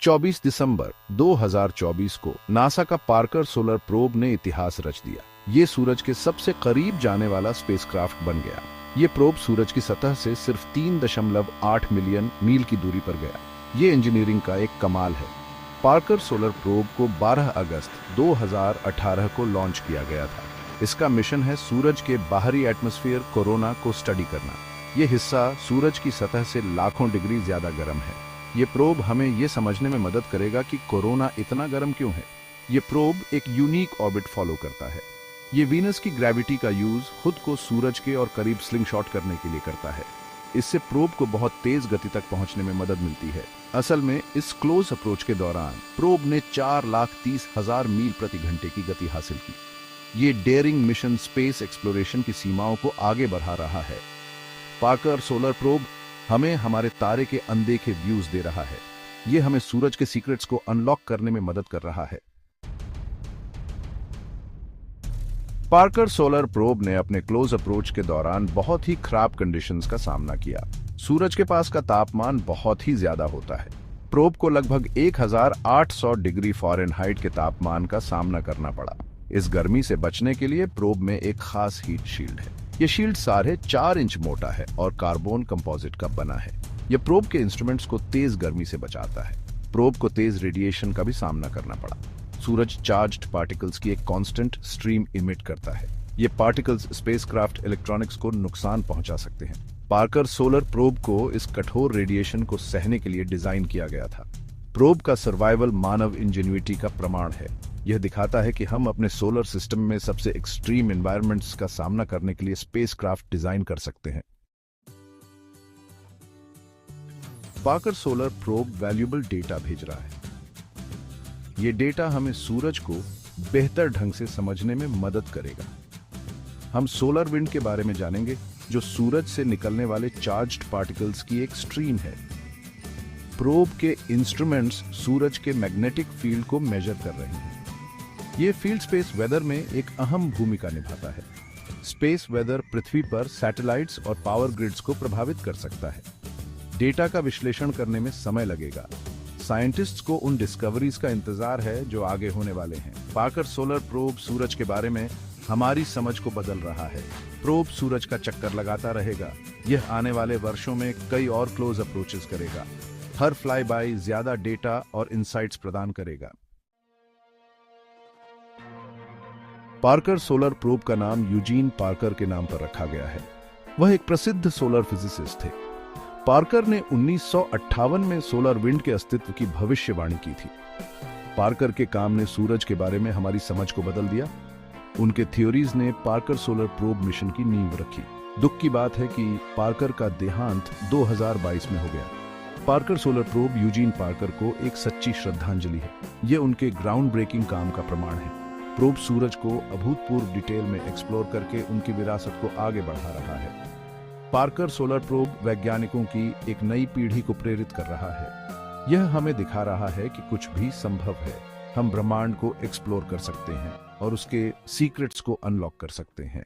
24 दिसंबर 2024 को नासा का Parker solar probe ने इतिहास रच दिया। ये सूरज के सबसे करीब जाने वाला स्पेसक्राफ्ट बन गया। ये प्रोब सूरज की सतह से सिर्फ 3.8 मिलियन मील की दूरी पर गया। ये इंजीनियरिंग का एक कमाल है। पार्कर सोलर प्रोब को 12 अगस्त 2018 को लॉन्च किया गया था। इसका मिशन है सूरज के बाहरी एटमॉस्फेयर कोरोना को स्टडी करना। ये हिस्सा सूरज की सतह से लाखों डिग्री ज्यादा गर्म है। ये प्रोब हमें ये समझने में मदद करेगा कि कोरोना इतना गर्म क्यों है। ये प्रोब एक यूनिक ऑर्बिट फॉलो करता है। ये वीनस की ग्रेविटी का यूज खुद को सूरज के और करीब स्लिंगशॉट करने के लिए करता है। इससे प्रोब को बहुत तेज गति तक पहुंचने में मदद मिलती है। असल में इस क्लोज अप्रोच के दौरान प्रोब ने 4,30,000 मील प्रति घंटे की गति हासिल की। ये डेयरिंग मिशन स्पेस एक्सप्लोरेशन की सीमाओं को आगे बढ़ा रहा है। पार्कर सोलर प्रोब हमें हमारे तारे के अनदेखे व्यूज दे रहा है। ये हमें सूरज के सीक्रेट्स को अनलॉक करने में मदद कर रहा है। पार्कर सोलर प्रोब ने अपने क्लोज अप्रोच के दौरान बहुत ही खराब कंडीशंस का सामना किया। सूरज के पास का तापमान बहुत ही ज्यादा होता है। प्रोब को लगभग 1800 डिग्री फ़ारेनहाइट के तापमान का सामना करना पड़ा। इस गर्मी से बचने के लिए प्रोब में एक खास हीट शील्ड है। यह शील्ड 4.5 इंच मोटा है और कार्बन कंपोजिट का बना है। यह प्रोब के इंस्ट्रूमेंट्स को तेज गर्मी से बचाता है। प्रोब को तेज रेडिएशन का भी सामना करना पड़ा। सूरज चार्ज्ड पार्टिकल्स की एक कांस्टेंट स्ट्रीम इमिट करता है। ये पार्टिकल्स स्पेसक्राफ्ट इलेक्ट्रॉनिक्स को नुकसान पहुंचा सकते हैं। पार्कर सोलर प्रोब को इस कठोर रेडिएशन को सहने के लिए डिजाइन किया गया था। प्रोब का सर्वाइवल मानव इंजेन्युइटी का प्रमाण है। यह दिखाता है कि हम अपने सोलर सिस्टम में सबसे एक्सट्रीम एनवायरनमेंट्स का सामना करने के लिए स्पेसक्राफ्ट डिजाइन कर सकते हैं। Parker solar probe valuable data भेज रहा है। ये डेटा हमें सूरज को बेहतर ढंग से समझने में मदद करेगा। हम सोलर विंड के बारे में जानेंगे, जो सूरज से निकलने वाले चार्ज्ड पार्टिकल्स की एक स्ट्रीम है। प्रोब के इंस्ट्रूमेंट्स सूरज के मैग्नेटिक फील्ड को मेजर कर रहे हैं। ये फील्ड स्पेस वेदर में एक अहम भूमिका निभाता है। स्पेस वेदर पृथ्वी पर सैटेलाइट्स और पावर ग्रिड्स को प्रभावित कर सकता है। डेटा का विश्लेषण करने में समय लगेगा। साइंटिस्ट्स को उन डिस्कवरीज का इंतजार है जो आगे होने वाले हैं। पार्कर सोलर प्रोब सूरज के बारे में हमारी समझ को बदल रहा है। प्रोब सूरज का चक्कर लगाता रहेगा। यह आने वाले वर्षों में कई और क्लोज अप्रोचेस करेगा। हर फ्लाई बाय ज्यादा डेटा और इंसाइट्स प्रदान करेगा। पार्कर सोलर प्रोब का नाम यूजीन पार्कर के नाम पर रखा गया है। वह एक प्रसिद्ध सोलर फिजिसिस्ट थे। पार्कर ने 1958 में सोलर विंड के अस्तित्व की भविष्यवाणी की थी। पार्कर के काम ने सूरज के बारे में हमारी समझ को बदल दिया। उनके थ्योरीज ने पार्कर सोलर प्रोब मिशन की नींव रखी। दुख की बात है कि पार्कर का देहांत 2022 में हो गया। Parker solar probe Eugene Parker को एक सच्ची श्रद्धांजलि है। यह उनके ग्राउंड ब्रेकिंग काम का प्रमाण है। प्रोब सूरज को अभूतपूर्व डिटेल में एक्सप्लोर करके उनकी विरासत को आगे बढ़ा रहा है। पार्कर सोलर प्रोब वैज्ञानिकों की एक नई पीढ़ी को प्रेरित कर रहा है। यह हमें दिखा रहा है कि कुछ भी संभव है। हम ब्रह्मांड को एक्सप्लोर कर सकते हैं और उसके सीक्रेट्स को अनलॉक कर सकते हैं।